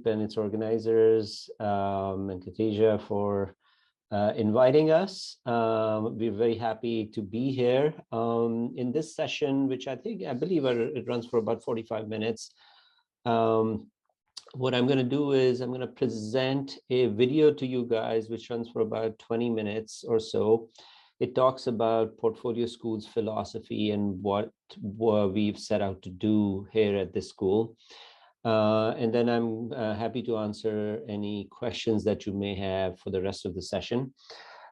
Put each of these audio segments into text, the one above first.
Deep and its organizers, and Khadija for inviting us. We're very happy to be here in this session, which I believe it runs for about 45 minutes. What I'm going to do is I'm going to present a video to you guys, which runs for about 20 minutes or so. It talks about Portfolio School's philosophy and what we've set out to do here at this school. And then I'm happy to answer any questions that you may have for the rest of the session.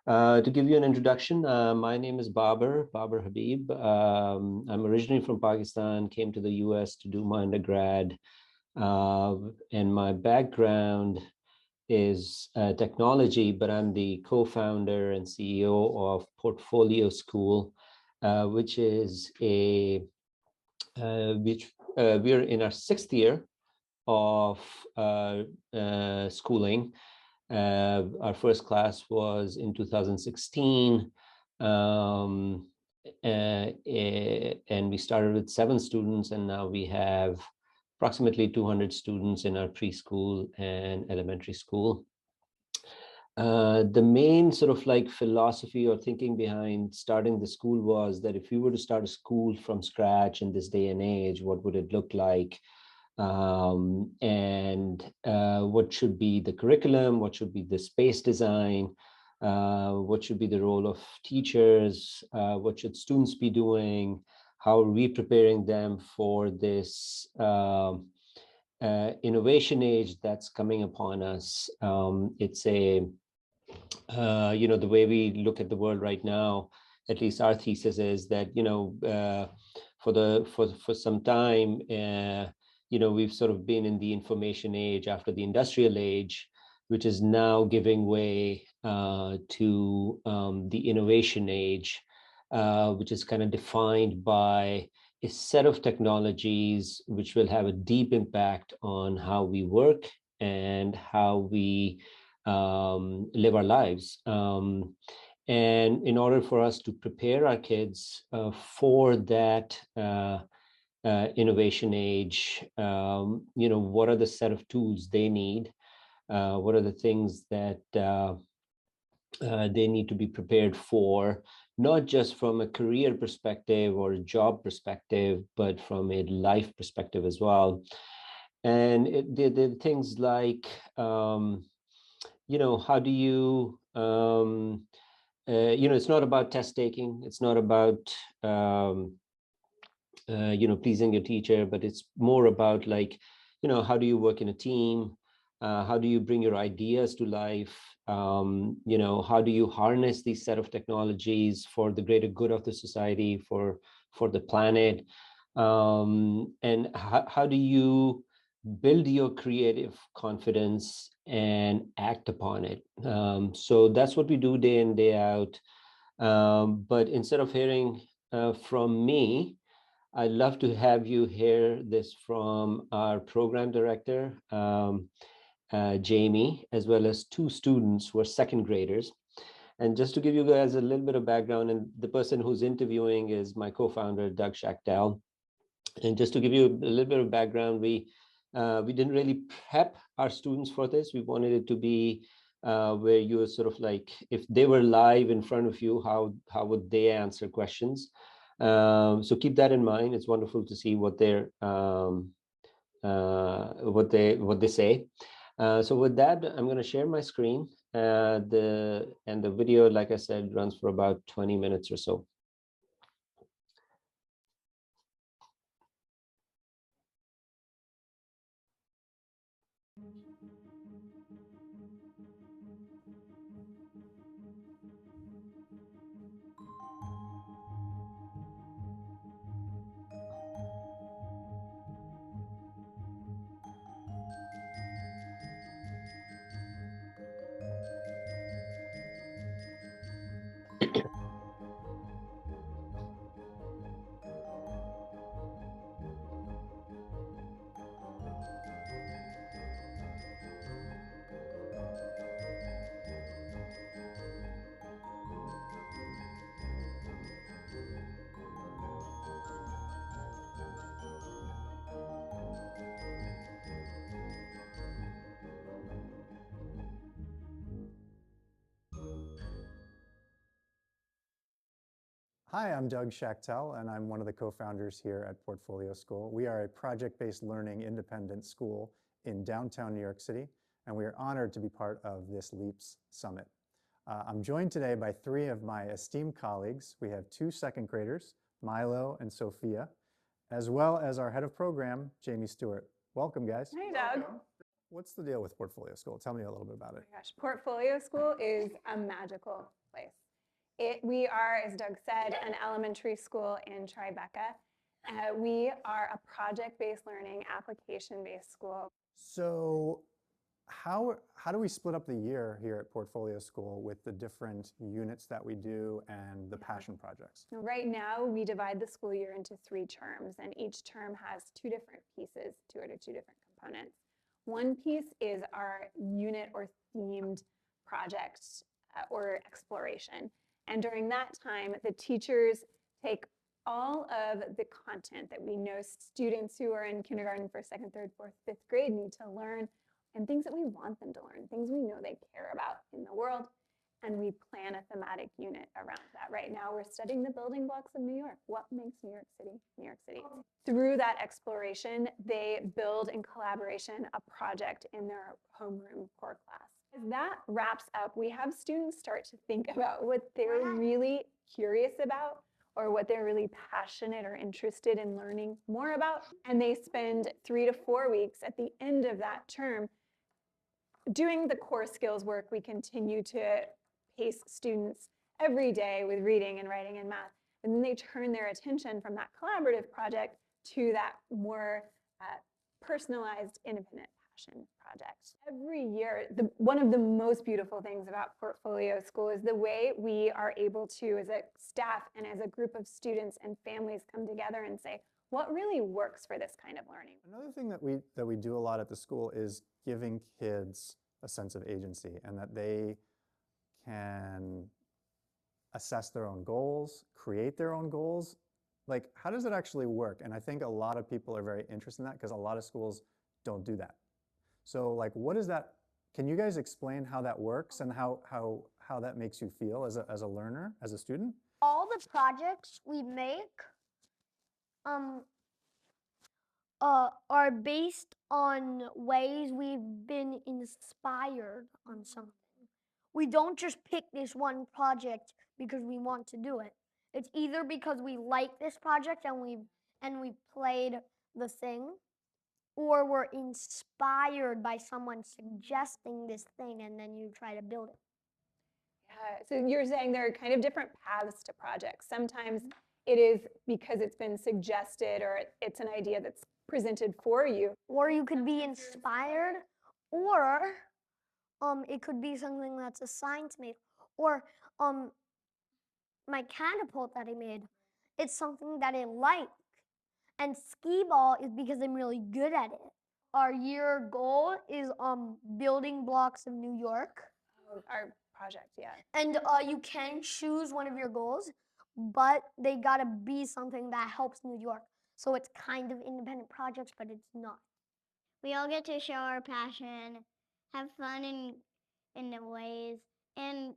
To give you an introduction, my name is Babar Habib. I'm originally from Pakistan, came to the US to do my undergrad. And my background is technology, but I'm the co-founder and CEO of Portfolio School, which is we're in our 6th year of schooling. Our first class was in 2016, and we started with 7 students, and now we have approximately 200 students in our preschool and elementary school. The main sort of like philosophy or thinking behind starting the school was that if we were to start a school from scratch in this day and age, what would it look like? And what should be the curriculum? What should be the space design? What should be the role of teachers? What should students be doing? How are we preparing them for this innovation age that's coming upon us? It's a, the way we look at the world right now, at least our thesis is that, for some time, we've sort of been in the information age after the industrial age, which is now giving way to the innovation age, which is kind of defined by a set of technologies which will have a deep impact on how we work and how we live our lives. And in order for us to prepare our kids for that innovation age, what are the set of tools they need? What are the things that they need to be prepared for, not just from a career perspective or a job perspective, but from a life perspective as well. And the things like, how do you, it's not about test taking, it's not about, pleasing your teacher, but it's more about like, how do you work in a team? How do you bring your ideas to life? How do you harness these set of technologies for the greater good of the society, for the planet? And how do you build your creative confidence and act upon it? So that's what we do day in, day out. But instead of hearing from me, I'd love to have you hear this from our program director, Jamie, as well as 2 students who are 2nd graders. And just to give you guys a little bit of background, and the person who's interviewing is my co-founder, Doug Schachtel. And just to give you a little bit of background, we didn't really prep our students for this. We wanted it to be where you were sort of like, if they were live in front of you, how would they answer questions? So keep that in mind. It's wonderful to see what they say. So with that, I'm going to share my screen. The video, like I said, runs for about 20 minutes or so. Hi, I'm Doug Schachtel, and I'm one of the co-founders here at Portfolio School. We are a project-based learning independent school in downtown New York City, and we are honored to be part of this LEAPS Summit. I'm joined today by three of my esteemed colleagues. We have two second graders, Milo and Sophia, as well as our head of program, Jamie Stewart. Welcome, guys. Hey, Doug. What's the deal with Portfolio School? Tell me a little bit about it. Oh my gosh, Portfolio School is a magical place. We are, as Doug said, an elementary school in Tribeca. We are a project-based learning, application-based school. So how do we split up the year here at Portfolio School with the different units that we do and the passion projects? Right now, we divide the school year into 3 terms, and each term has 2 different pieces to it, or 2 different components. One piece is our unit or themed project or exploration. And during that time, the teachers take all of the content that we know students who are in kindergarten, first, second, third, fourth, fifth grade need to learn, and things that we want them to learn, things we know they care about in the world, and we plan a thematic unit around that. Right now, we're studying the building blocks of New York. What makes New York City, New York City? Through that exploration, they build in collaboration a project in their homeroom core class. As that wraps up, we have students start to think about what they're really curious about or what they're really passionate or interested in learning more about. And they spend 3 to 4 weeks at the end of that term doing the core skills work. We continue to pace students every day with reading and writing and math. And then they turn their attention from that collaborative project to that more personalized, independent passion project. Every year, one of the most beautiful things about Portfolio School is the way we are able to, as a staff and as a group of students and families, come together and say, what really works for this kind of learning? Another thing that we do a lot at the school is giving kids a sense of agency, and that they can assess their own goals, create their own goals. Like, how does it actually work? And I think a lot of people are very interested in that because a lot of schools don't do that. So like, what is that? Can you guys explain how that works and how that makes you feel as a learner, as a student? All the projects we make are based on ways we've been inspired on something. We don't just pick this one project because we want to do it. It's either because we like this project and we played the thing, or we're inspired by someone suggesting this thing and then you try to build it. Yeah, so you're saying there are kind of different paths to projects. Sometimes it is because it's been suggested or it's an idea that's presented for you. Or you could be inspired, or it could be something that's assigned to me. Or my catapult that I made, it's something that I like. And skee ball is because I'm really good at it. Our year goal is building blocks of New York. Our project, yeah. And you can choose one of your goals, but they gotta be something that helps New York. So it's kind of independent projects, but it's not. We all get to show our passion, have fun in the ways, and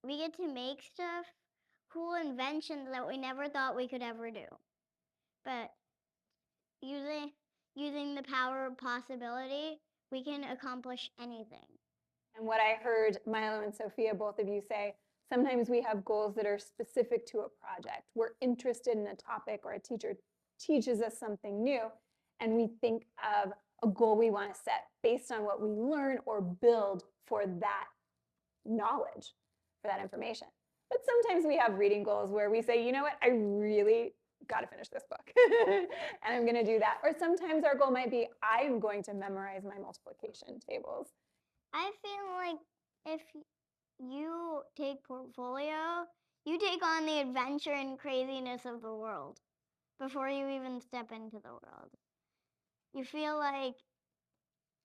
we get to make stuff, cool inventions that we never thought we could ever do. But using the power of possibility, we can accomplish anything. And what I heard Milo and Sophia, both of you say, sometimes we have goals that are specific to a project. We're interested in a topic or a teacher teaches us something new, and we think of a goal we want to set based on what we learn or build for that knowledge, for that information. But sometimes we have reading goals where we say, you know what, I really got to finish this book and I'm going to do that. Or sometimes our goal might be, I'm going to memorize my multiplication tables. I feel like if you take Portfolio, you take on the adventure and craziness of the world before you even step into the world. You feel like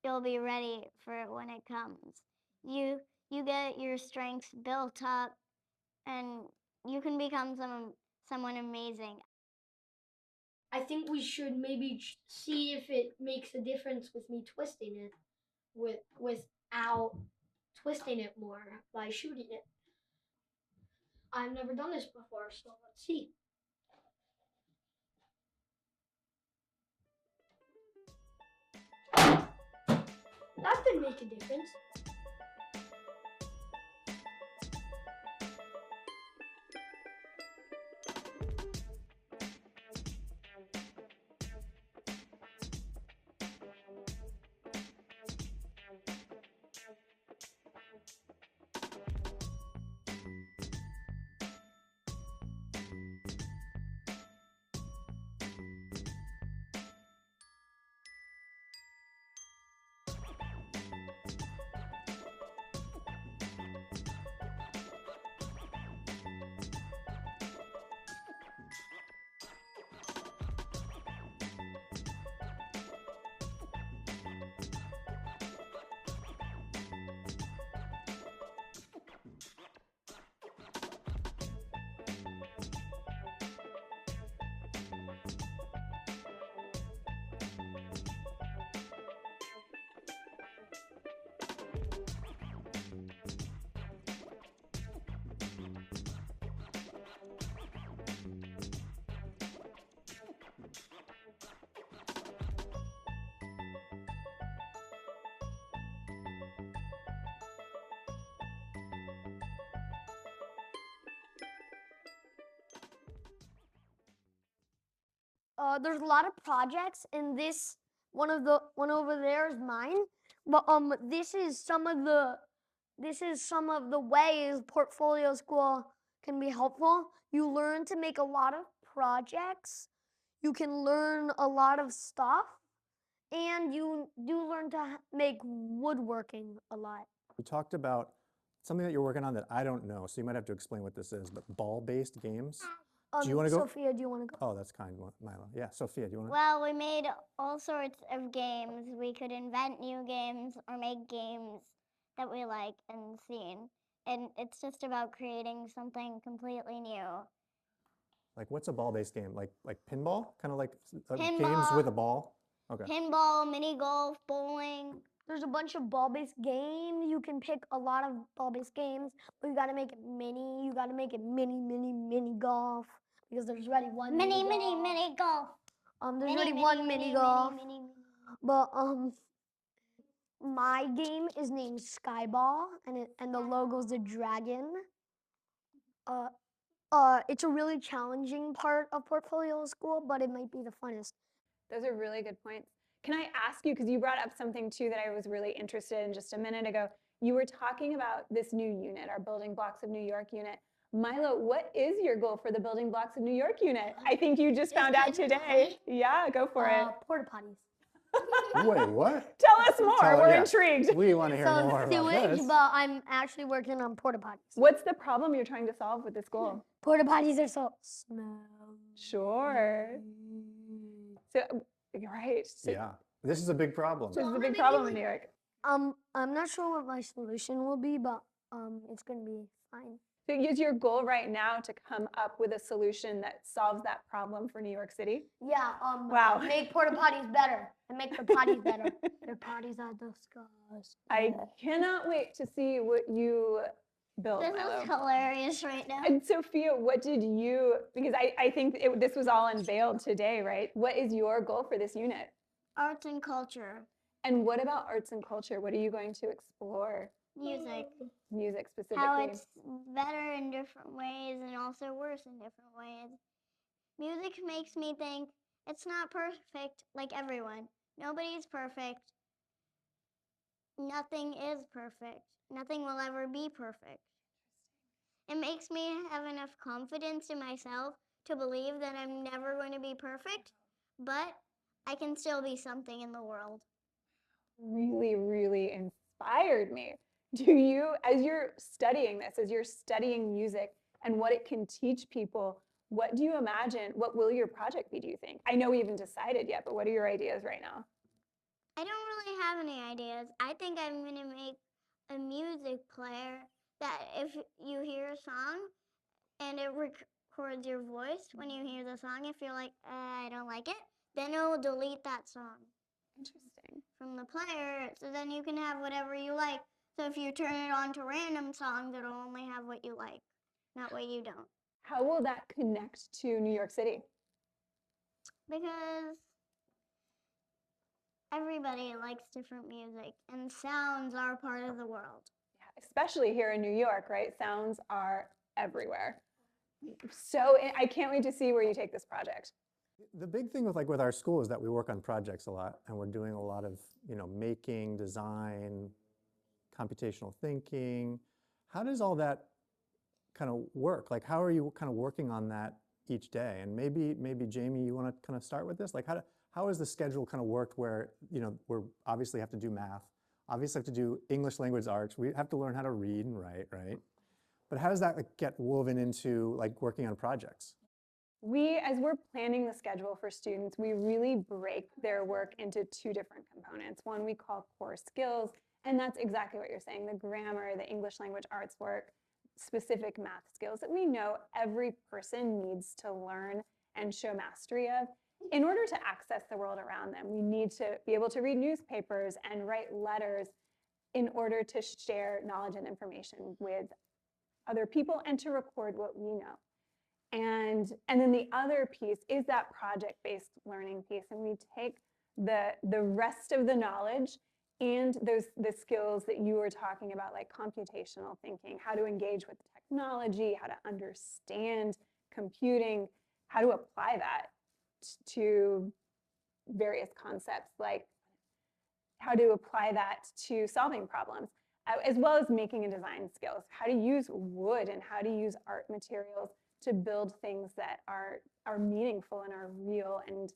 you'll be ready for it when it comes. You get your strengths built up, and you can become someone amazing. I think we should maybe see if it makes a difference with me twisting it without twisting it more by shooting it. I've never done this before, so let's see. That did make a difference. There's a lot of projects, and this one over there is mine. But this is some of the ways Portfolio School can be helpful. You learn to make a lot of projects. You can learn a lot of stuff, and you do learn to make woodworking a lot. We talked about something that you're working on that I don't know, so you might have to explain what this is, but ball-based games? Do you wanna go? Sophia, do you want to go? Oh, that's kind, Milo. Yeah, Sophia, do you want to? Well, we made all sorts of games. We could invent new games or make games that we like and seen. And it's just about creating something completely new. Like, what's a ball-based game? Like pinball? Kind of like games Pinball. with a ball? Okay. Pinball, mini golf, bowling. There's a bunch of ball-based games. You can pick a lot of ball-based games, but you got to make it mini. You got to make it mini golf because there's already one Mini golf. golf. There's already one mini golf. Mini. But my game is named Skyball, and the logo's a dragon. It's a really challenging part of Portfolio School, but it might be the funnest. Those are really good points. Can I ask you, because you brought up something too that I was really interested in just a minute ago. You were talking about this new unit, our Building Blocks of New York unit. Milo, what is your goal for the Building Blocks of New York unit? I think you just found out today. Yeah, go for it. Porta potties. Wait, what? Tell us more. We're yeah. intrigued. We want to hear So more about sewage, this. but I'm actually working on porta potties. What's the problem you're trying to solve with this goal? Porta potties are so smelly. Sure. So, you're right. So Yeah, this is a big problem. this is a big problem in New York. I'm not sure what my solution will be, but it's gonna be fine. So is your goal right now to come up with a solution that solves that problem for New York City? Yeah. Wow. Make porta potties better and make the potties better. Their potties are disgusting. I cannot wait to see what you build, This Milo. is hilarious right now. And Sophia, what did you, because I think this was all unveiled today, right? What is your goal for this unit? Arts and culture, And what about arts and culture? What are you going to explore? music. Music specifically. How it's better in different ways and also worse in different ways. Music makes me think it's not perfect like everyone. Nobody's perfect. Nothing is perfect. Nothing will ever be perfect. It makes me have enough confidence in myself to believe that I'm never going to be perfect, but I can still be something in the world. Really, really inspired me. Do you, as you're studying this, as you're studying music and what it can teach people, what do you imagine, what will your project be, do you think? I know we haven't decided yet, but what are your ideas right now? I don't really have any ideas. I think I'm going to make a music player that if you hear a song and it records your voice when you hear the song, if you're like, I don't like it, then it will delete that song Interesting. from the player, so then you can have whatever you like. So if you turn it on to random songs, it'll only have what you like. not what you don't. How will that connect to New York City? Because everybody likes different music, and sounds are part of the world. Yeah, especially here in New York, right? Sounds are everywhere. So I can't wait to see where you take this project. The big thing with our school is that we work on projects a lot, and we're doing a lot of, making, design, computational thinking. How does all that kind of work? Like, how are you kind of working on that each day? And maybe Jamie, you want to kind of start with this? Like, how is the schedule kind of worked where, we're obviously have to do math, obviously have to do English language arts, we have to learn how to read and write, right? But how does that get woven into like working on projects? As we're planning the schedule for students, we really break their work into two different components. One we call core skills, and that's exactly what you're saying, the grammar, the English language arts work, specific math skills that we know every person needs to learn and show mastery of. In order to access the world around them, we need to be able to read newspapers and write letters in order to share knowledge and information with other people and to record what we know. And then the other piece is that project-based learning piece, and we take the rest of the knowledge and the skills that you were talking about, like computational thinking, how to engage with technology, how to understand computing, how to apply that to various concepts, like how to apply that to solving problems, as well as making and design skills, how to use wood and how to use art materials to build things that are meaningful and are real and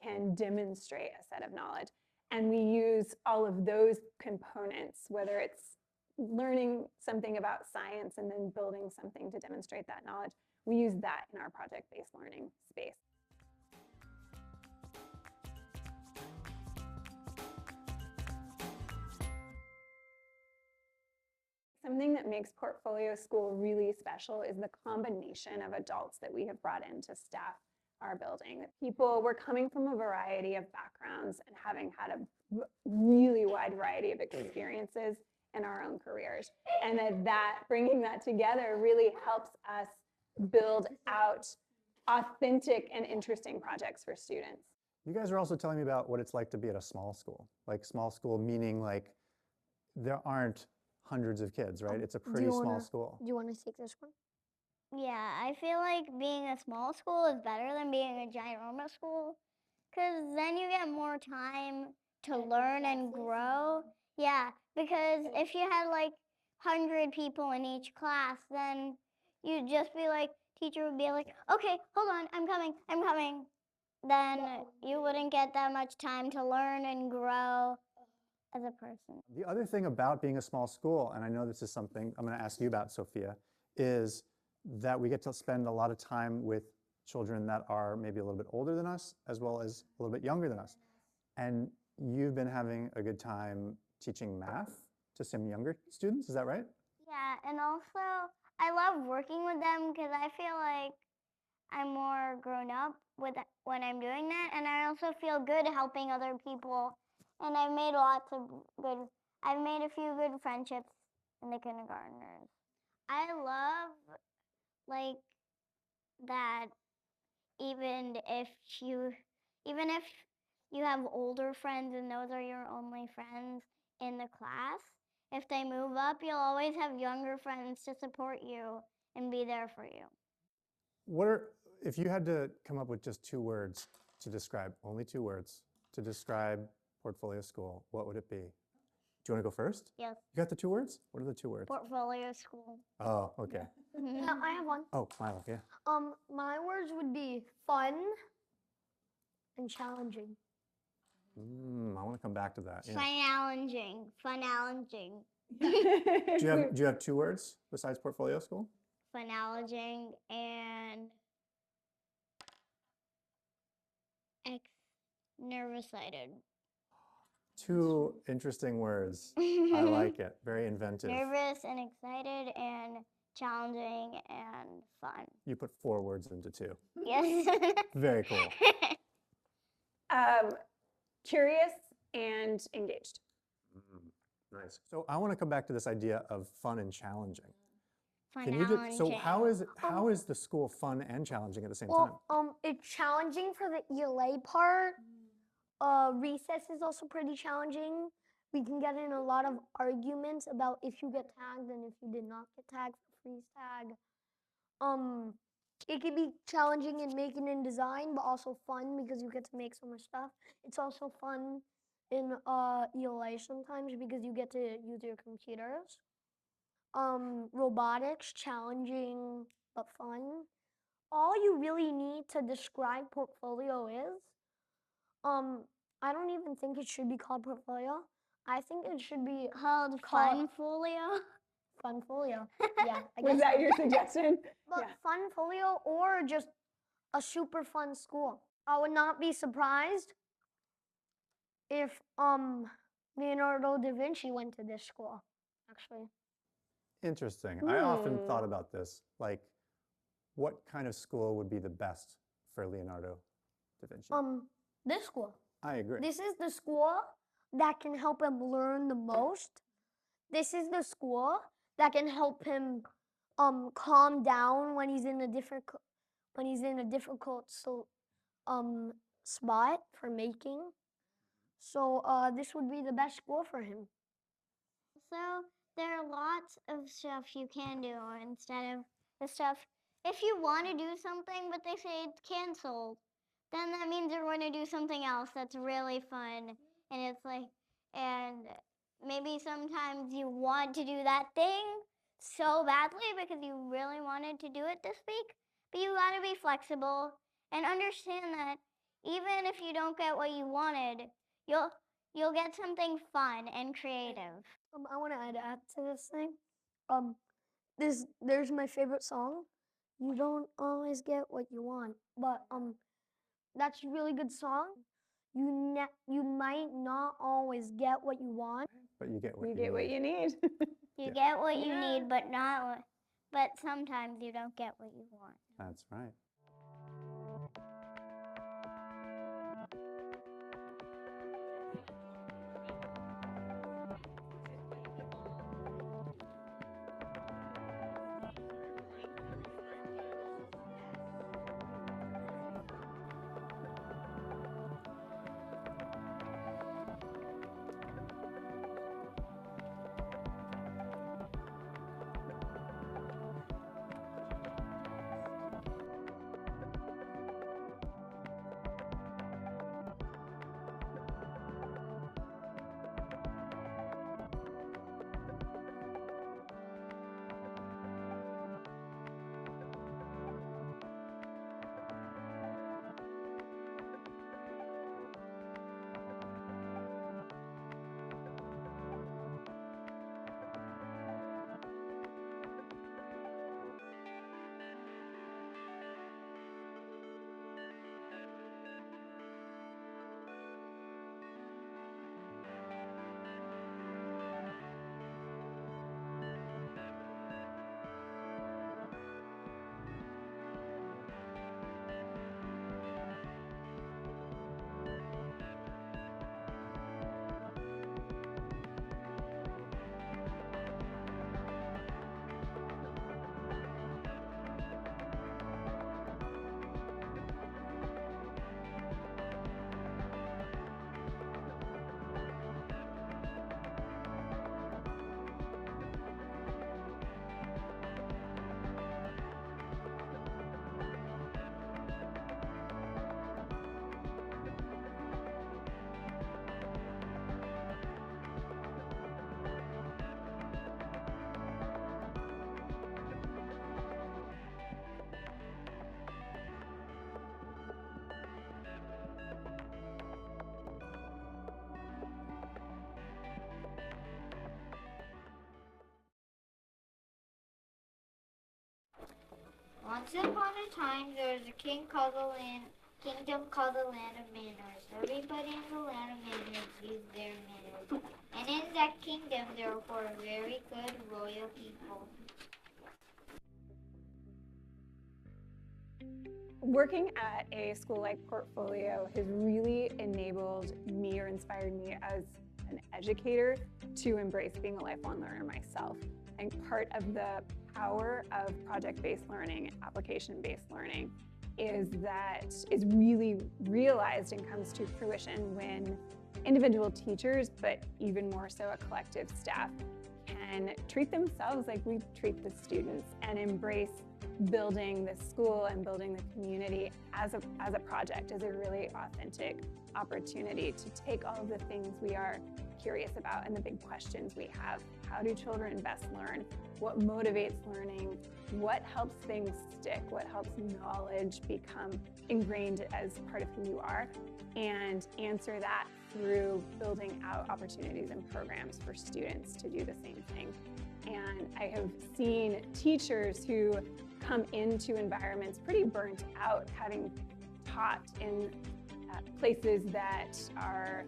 can demonstrate a set of knowledge. And we use all of those components, whether it's learning something about science and then building something to demonstrate that knowledge. We use that in our project-based learning space. Something that makes Portfolio School really special is the combination of adults that we have brought in to staff our building. People were coming from a variety of backgrounds and having had a really wide variety of experiences in our own careers. And that bringing that together really helps us build out authentic and interesting projects for students. You guys are also telling me about what it's like to be at a small school. Like small school meaning like there aren't hundreds of kids, right? It's a pretty small school. Do you want to take this one? Yeah, I feel like being a small school is better than being a ginormous school, because then you get more time to learn and grow. Yeah, because if you had like 100 people in each class, then you'd just be like, teacher would be like, okay, hold on, I'm coming. Then you wouldn't get that much time to learn and grow as a person. The other thing about being a small school, and I know this is something I'm going to ask you about, Sophia, is that we get to spend a lot of time with children that are maybe a little bit older than us, as well as a little bit younger than us. And you've been having a good time teaching math to some younger students, is that right? Yeah, and also I love working with them because I feel like I'm more grown up when I'm doing that, and I also feel good helping other people. And I've made a few good friendships in the kindergartners. I love like that even if you have older friends and those are your only friends in the class, if they move up, you'll always have younger friends to support you and be there for you. If you had to come up with just 2 words to describe, only 2 words to describe Portfolio School, what would it be? Do you want to go first? Yes. You got the 2 words? What are the 2 words? Portfolio School. Oh, okay. Yeah, I have one. Oh, Milo, yeah. My words would be fun and challenging. I want to come back to that. Yeah. Fun-challenging. Do you have 2 words besides Portfolio School? Fun-challenging and nervous-sighted. 2 interesting words. I like it. Very inventive. Nervous and excited and challenging and fun. You put 4 words into 2. Yes. Very cool. Curious and engaged. Nice. So I want to come back to this idea of fun and challenging. fun, Can you challenging. so how is the school fun and challenging at the same time? Well, it's challenging for the ELA part. Recess is also pretty challenging. We can get in a lot of arguments about if you get tagged and if you did not get tagged for freeze tag. It can be challenging in making and design, but also fun because you get to make so much stuff. It's also fun in ELA sometimes because you get to use your computers. Robotics, challenging but fun. All you really need to describe portfolio is, I don't even think it should be called portfolio. I think it should be Called called Funfolio. Funfolio. Yeah, I Was guess. that your suggestion? But Yeah. Funfolio or just a super fun school. I would not be surprised if Leonardo da Vinci went to this school, actually. Interesting. I often thought about this, like what kind of school would be the best for Leonardo da Vinci? This school. I agree. This is the school that can help him learn the most. This is the school that can help him calm down when he's in a difficult spot for making. So this would be the best school for him. So there are lots of stuff you can do instead of the stuff. If you want to do something, but they say it's canceled, then that means you're going to do something else that's really fun. And it's like, and maybe sometimes you want to do that thing so badly because you really wanted to do it this week, but you got to be flexible and understand that even if you don't get what you wanted, you'll get something fun and creative. I want to add to this thing. There's my favorite song. You don't always get what you want, but that's a really good song. You might not always get what you want, But you get what You get what you need. You get what you need, but sometimes you don't get what you want. That's right. Once upon a time, there was a kingdom called the Land of Manners. Everybody in the Land of Manners used their manners. And in that kingdom, there were very good royal people. Working at a school like Portfolio has really enabled me or inspired me as an educator to embrace being a lifelong learner myself. I think part of the power of project-based learning, application-based learning, is really realized and comes to fruition when individual teachers, but even more so a collective staff, can treat themselves like we treat the students and embrace building the school and building the community as a project, as a really authentic opportunity to take all of the things we are curious about and the big questions we have. How do children best learn? What motivates learning? What helps things stick? What helps knowledge become ingrained as part of who you are? And answer that through building out opportunities and programs for students to do the same thing. And I have seen teachers who come into environments pretty burnt out, having taught in places that are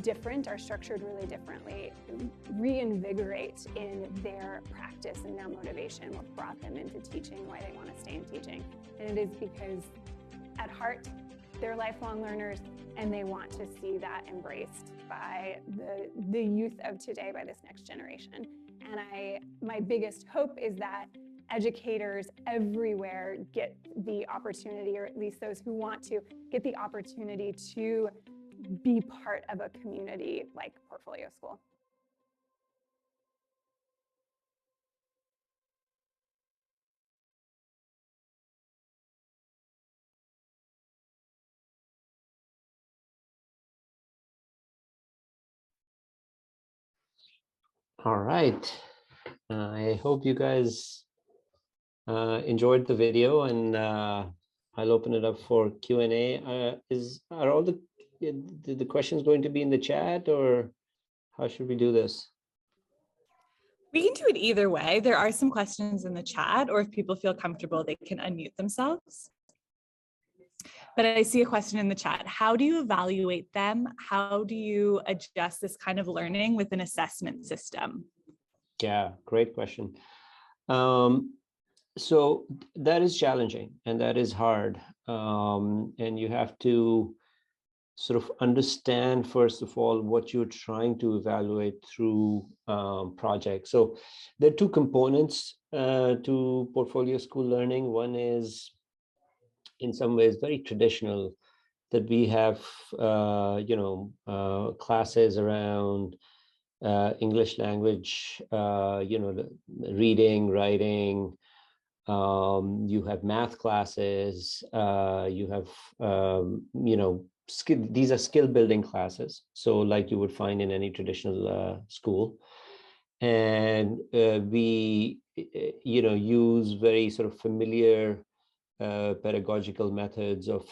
different, are structured really differently, reinvigorate in their practice and their motivation, what brought them into teaching, why they want to stay in teaching. And it is because at heart, they're lifelong learners, and they want to see that embraced by the youth of today, by this next generation. And my biggest hope is that educators everywhere get the opportunity, or at least those who want to, get the opportunity to be part of a community like Portfolio School. All right. I hope you guys enjoyed the video, and I'll open it up for Q&A. Are all the questions going to be in the chat, or how should we do this? We can do it either way. There are some questions in the chat, or if people feel comfortable, they can unmute themselves. But I see a question in the chat. How do you evaluate them? How do you adjust this kind of learning with an assessment system? Yeah, great question. So that is challenging and that is hard. And you have to sort of understand, first of all, what you're trying to evaluate through projects. So there are two components to Portfolio School learning. One is, in some ways, very traditional, that we have, classes around English language, reading, writing. You have math classes. You have, these are skill building classes. So like you would find in any traditional school. And we, use very sort of familiar pedagogical methods of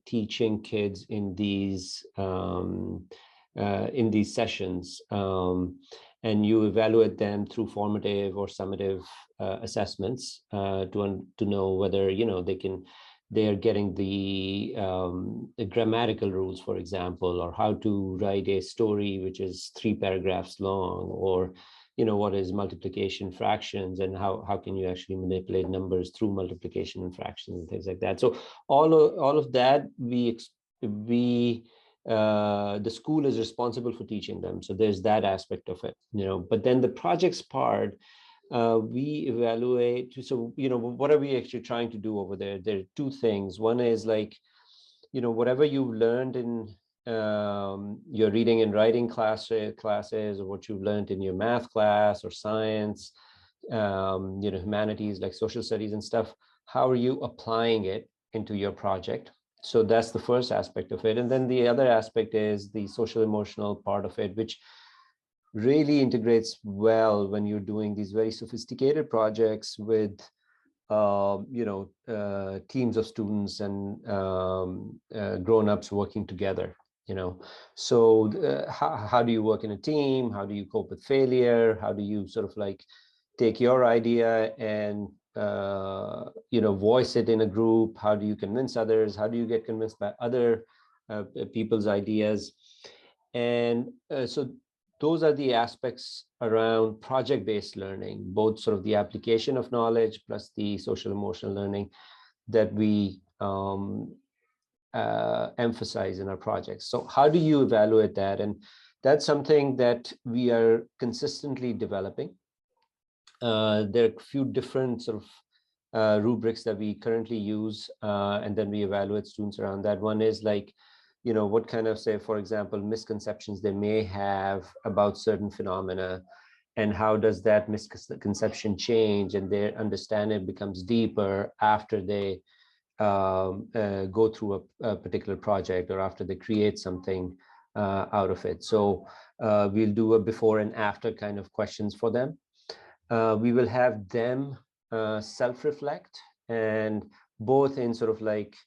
teaching kids in these sessions, and you evaluate them through formative or summative assessments to know whether they are getting the grammatical rules, for example, or how to write a story which is 3 paragraphs long, or what is multiplication fractions, and how can you actually manipulate numbers through multiplication and fractions and things like that. So all of that the school is responsible for teaching them. So there's that aspect of it, but then the projects part, we evaluate. So, what are we actually trying to do over there? There are two things. One is like, whatever you've learned in your reading and writing classes, or what you've learned in your math class or science, humanities like social studies and stuff, how are you applying it into your project? So that's the first aspect of it. And then the other aspect is the social emotional part of it, which really integrates well when you're doing these very sophisticated projects with teams of students and grown-ups working together. So how do you work in a team? How do you cope with failure? How do you sort of like take your idea and voice it in a group? How do you convince others? How do you get convinced by other people's ideas? And so those are the aspects around project-based learning, both sort of the application of knowledge plus the social emotional learning that we emphasize in our projects. So how do you evaluate that? And that's something that we are consistently developing. there are a few different sort of rubrics that we currently use, and then we evaluate students around that. One is like, what kind of, say, for example, misconceptions they may have about certain phenomena, and how does that misconception change and their understanding becomes deeper after they go through a particular project or after they create something out of it. So we'll do a before and after kind of questions for them. We will have them self-reflect, and both in sort of like,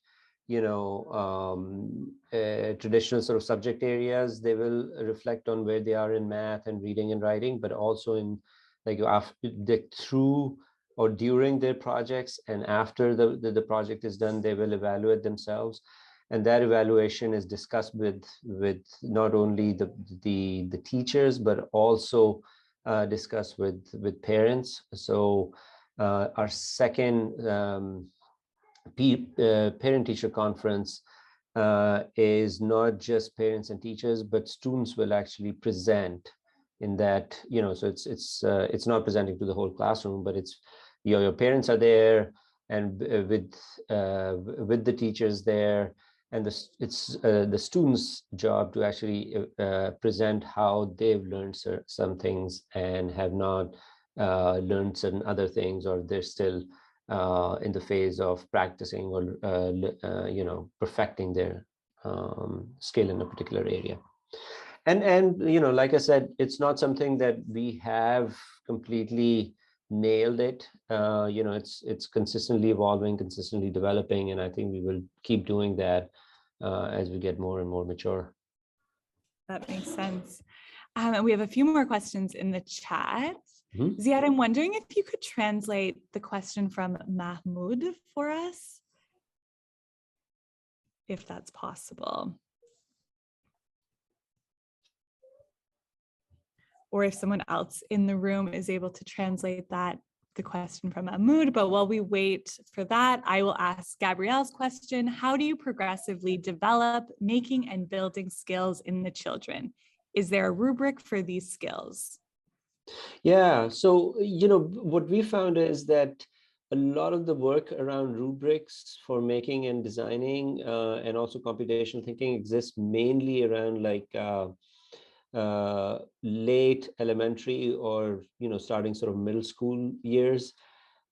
traditional sort of subject areas, they will reflect on where they are in math and reading and writing, but also in like through or during their projects and after the project is done, they will evaluate themselves. And that evaluation is discussed with not only the teachers, but also discussed with parents. So our second parent-teacher conference is not just parents and teachers, but students will actually present in that, so it's not presenting to the whole classroom, but it's your parents are there, and with the teachers there, and it's the students' job to actually present how they've learned some things and have not learned certain other things, or they're still in the phase of practicing or perfecting their skill in a particular area. And like I said, it's not something that we have completely nailed it. It's consistently evolving, consistently developing, and I think we will keep doing that as we get more and more mature. That makes sense. And we have a few more questions in the chat. Mm-hmm. Ziad, I'm wondering if you could translate the question from Mahmoud for us, if that's possible. Or if someone else in the room is able to translate the question from Mahmoud. But while we wait for that, I will ask Gabrielle's question. How do you progressively develop making and building skills in the children? Is there a rubric for these skills? Yeah, so, what we found is that a lot of the work around rubrics for making and designing and also computational thinking exists mainly around like late elementary or, starting sort of middle school years.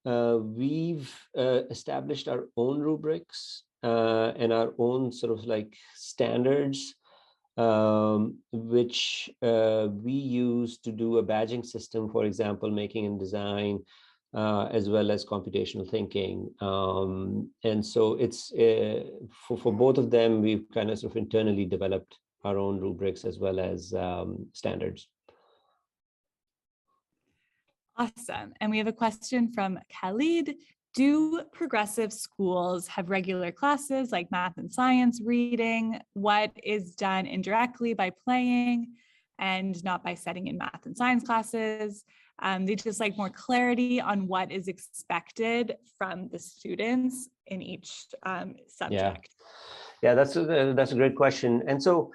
We've established our own rubrics and our own sort of like standards, which we use to do a badging system, for example, making and design, as well as computational thinking. And so it's for both of them, we've kind of sort of internally developed our own rubrics as well as standards. Awesome. And we have a question from Khalid. Do progressive schools have regular classes like math and science, reading? What is done indirectly by playing and not by setting in math and science classes? They just like more clarity on what is expected from the students in each subject. Yeah, that's a great question. And so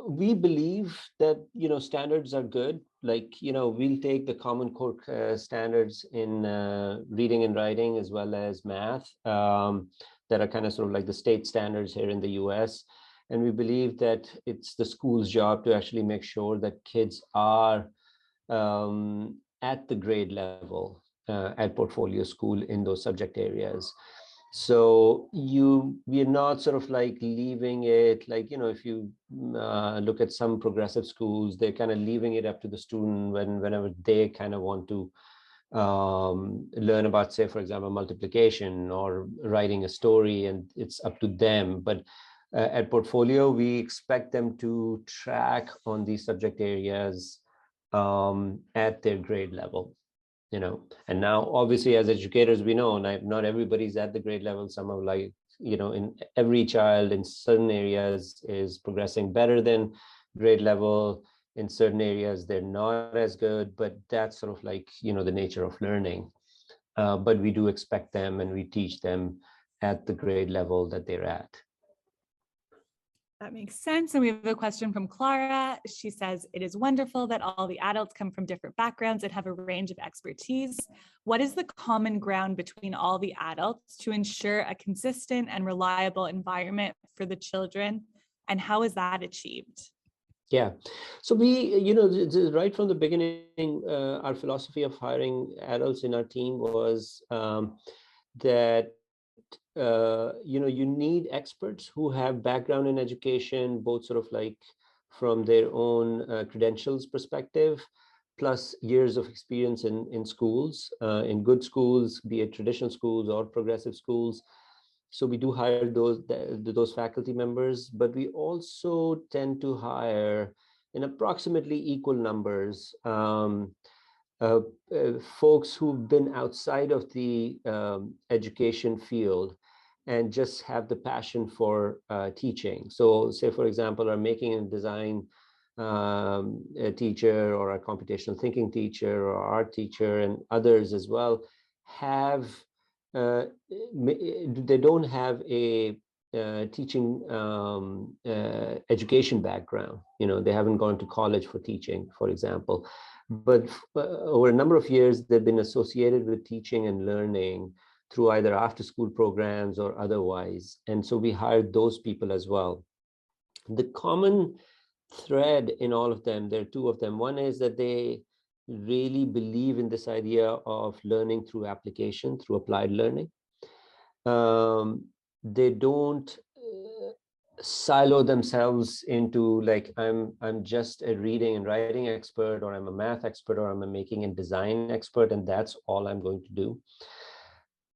we believe that, standards are good. Like, we'll take the Common Core standards in reading and writing as well as math that are kind of sort of like the state standards here in the US. And we believe that it's the school's job to actually make sure that kids are at the grade level at Portfolio School in those subject areas. So we're not sort of like leaving it like, if you look at some progressive schools, they're kind of leaving it up to the student whenever they kind of want to learn about, say, for example, multiplication or writing a story, and it's up to them. But at Portfolio, we expect them to track on these subject areas at their grade level. And now obviously as educators, we know not everybody's at the grade level. Some are like, in every child in certain areas is progressing better than grade level. In certain areas, they're not as good, but that's sort of like, the nature of learning. But we do expect them and we teach them at the grade level that they're at. That makes sense. And we have a question from Clara. She says, it is wonderful that all the adults come from different backgrounds and have a range of expertise. What is the common ground between all the adults to ensure a consistent and reliable environment for the children? And how is that achieved? Yeah, so we, right from the beginning, our philosophy of hiring adults in our team was that you need experts who have background in education, both sort of like from their own credentials perspective, plus years of experience in schools, in good schools, be it traditional schools or progressive schools. So we do hire those faculty members, but we also tend to hire in approximately equal numbers folks who've been outside of the education field and just have the passion for teaching. So say, for example, our making and design a teacher, or a computational thinking teacher, or art teacher, and others as well, have they don't have a teaching education background. They haven't gone to college for teaching, for example, but over a number of years they've been associated with teaching and learning through either after school programs or otherwise, and so we hired those people as well. The common thread in all of them, there are two of them. One is that they really believe in this idea of learning through application, through applied learning. They don't silo themselves into like, I'm just a reading and writing expert, or I'm a math expert, or I'm a making and design expert, and that's all I'm going to do.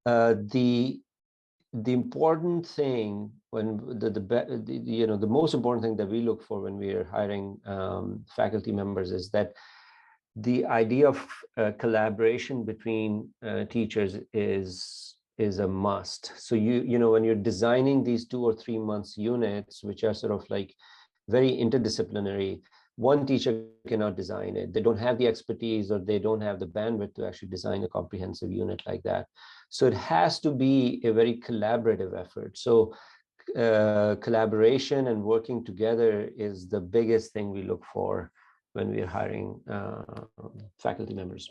The important thing, when the most important thing that we look for when we are hiring faculty members, is that the idea of collaboration between teachers is a must. So when you're designing these 2 or 3 months units, which are sort of like very interdisciplinary, one teacher cannot design it. They don't have the expertise, or they don't have the bandwidth to actually design a comprehensive unit like that. So it has to be a very collaborative effort. So collaboration and working together is the biggest thing we look for when we are hiring faculty members.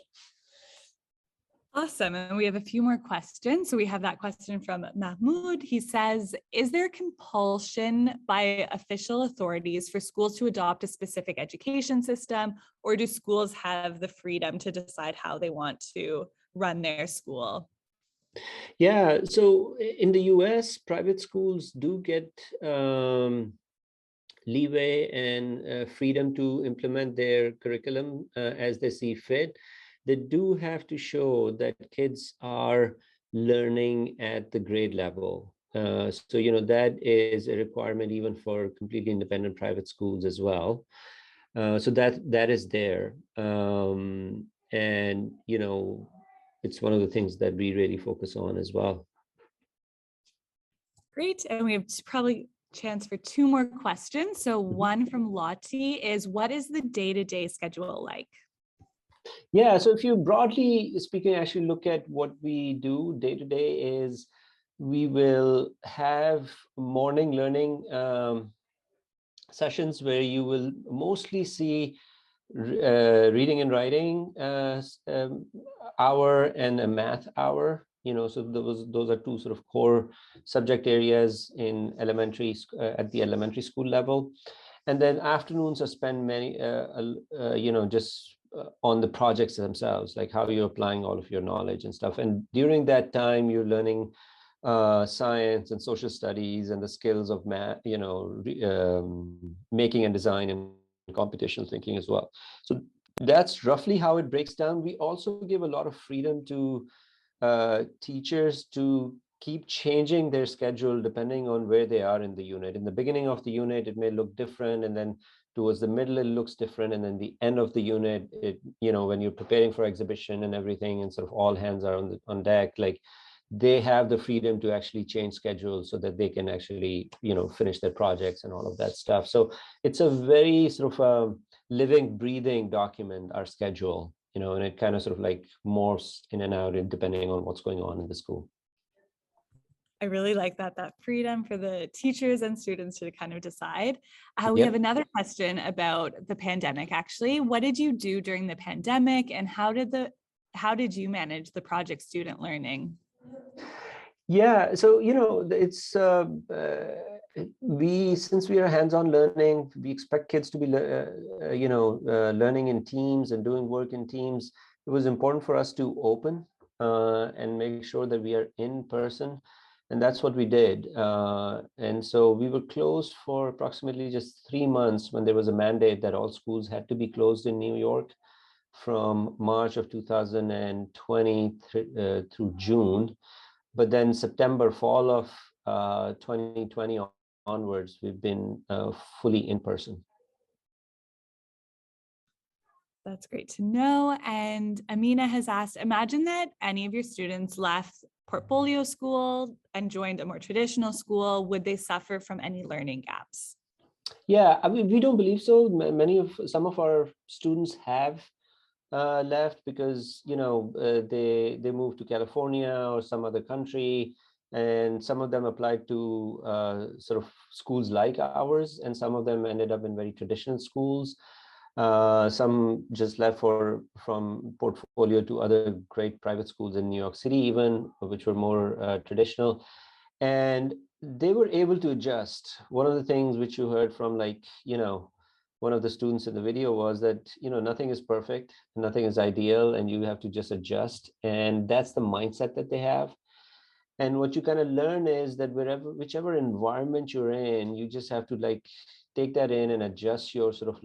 Awesome. And we have a few more questions. So we have that question from Mahmoud. He says, is there compulsion by official authorities for schools to adopt a specific education system, or do schools have the freedom to decide how they want to run their school? Yeah, so in the US, private schools do get leeway and freedom to implement their curriculum as they see fit. They do have to show that kids are learning at the grade level. So that is a requirement even for completely independent private schools as well. So that is there. And it's one of the things that we really focus on as well. Great. And we have probably chance for 2 more questions. So one from Lottie is, what is the day-to-day schedule like? Yeah, so if you broadly speaking actually look at what we do day to day, is we will have morning learning sessions where you will mostly see reading and writing hour and a math hour. So those are 2 sort of core subject areas in elementary at the elementary school level, and then afternoons are spent many just on the projects themselves, like how you're applying all of your knowledge and stuff. And during that time, you're learning science and social studies and the skills of math, making and design and computational thinking as well. So that's roughly how it breaks down. We also give a lot of freedom to teachers to keep changing their schedule depending on where they are in the unit. In the beginning of the unit, it may look different, and then towards the middle, it looks different, and then the end of the unit, when you're preparing for exhibition and everything, and sort of all hands are on deck, like they have the freedom to actually change schedules so that they can actually, finish their projects and all of that stuff. So it's a very sort of living, breathing document, our schedule, and it kind of sort of like morphs in and out depending on what's going on in the school. I really like that freedom for the teachers and students to kind of decide. We Yep. have another question about the pandemic, actually. What did you do during the pandemic, and how did you manage the project student learning? Yeah, so it's since we are hands-on learning, we expect kids to be learning in teams and doing work in teams. It was important for us to open and make sure that we are in person, and that's what we did. And so we were closed for approximately just 3 months when there was a mandate that all schools had to be closed in New York from March of 2020 through June. But then fall of 2020 onwards, we've been fully in person. That's great to know. And Amina has asked, imagine that any of your students left portfolio school and joined a more traditional school. Would they suffer from any learning gaps? Yeah, I mean, we don't believe so. Some of our students have left because they moved to California or some other country, and some of them applied to sort of schools like ours, and some of them ended up in very traditional schools. Some just left from portfolio to other great private schools in New York City, even, which were more traditional, and they were able to adjust. One of the things which you heard from one of the students in the video was that nothing is perfect, nothing is ideal, and you have to just adjust. And that's the mindset that they have. And what you kind of learn is that whichever environment you're in, you just have to take that in and adjust your sort of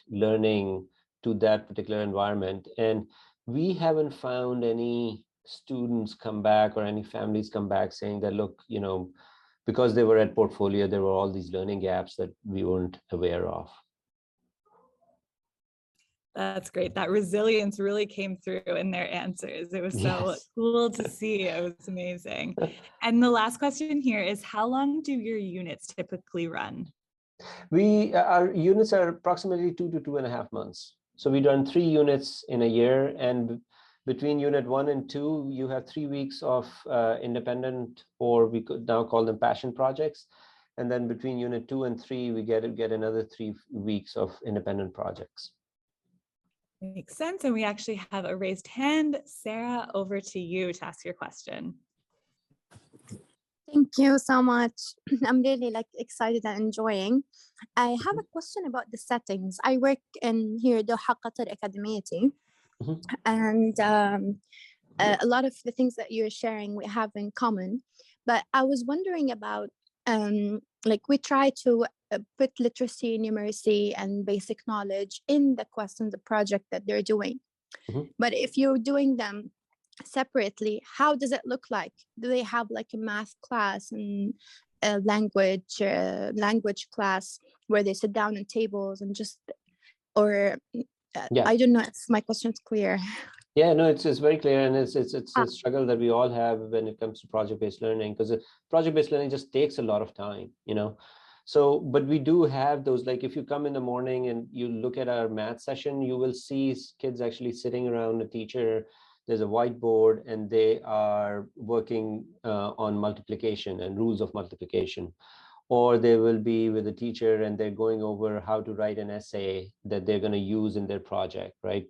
learning to that particular environment. And we haven't found any students come back or any families come back saying that, look, because they were at portfolio, there were all these learning gaps that we weren't aware of. That's great. That resilience really came through in their answers. It was so cool to see. It was amazing. And the last question here is, how long do your units typically run? Our units are approximately 2 to 2.5 months. So we run 3 units in a year, and between unit 1 and 2, you have 3 weeks of independent, or we could now call them passion projects. And then between unit 2 and 3, we get another 3 weeks of independent projects. Makes sense. And we actually have a raised hand. Sarah, over to you to ask your question. Thank you so much. I'm really excited and enjoying. I have a question about the settings. I work in here Doha Qatar Academy, and a lot of the things that you're sharing we have in common. But I was wondering about we try to put literacy, numeracy, and basic knowledge in the questions, the project that they're doing. But if you're doing them separately, how does it look like? Do they have a math class and a language class where they sit down in tables and just, or I don't know if my question's clear. Yeah, no, it's very clear, and it's a struggle that we all have when it comes to project-based learning, because project-based learning just takes a lot of time, So, but we do have those, if you come in the morning and you look at our math session, you will see kids actually sitting around a teacher. There's a whiteboard, and they are working on multiplication and rules of multiplication. Or they will be with a teacher and they're going over how to write an essay that they're going to use in their project, right?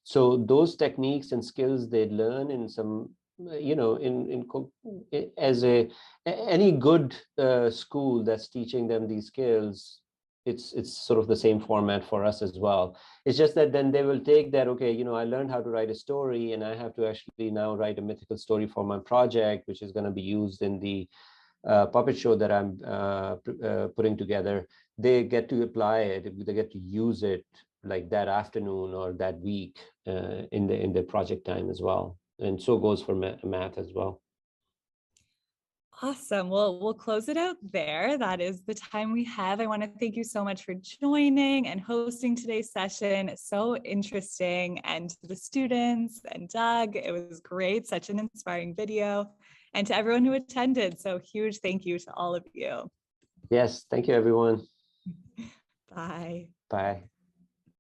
So those techniques and skills they learn in some, any good school that's teaching them these skills, it's sort of the same format for us as well. It's just that then they will take that, okay, I learned how to write a story, and I have to actually now write a mythical story for my project, which is going to be used in the puppet show that I'm putting together. They get to apply it, they get to use it that afternoon or that week in the project time as well. And so goes for math as well. Awesome. Well, we'll close it out there. That is the time we have. I want to thank you so much for joining and hosting today's session. So interesting. And to the students and Doug, it was great. Such an inspiring video. And to everyone who attended. So huge thank you to all of you. Yes. Thank you, everyone. Bye. Bye.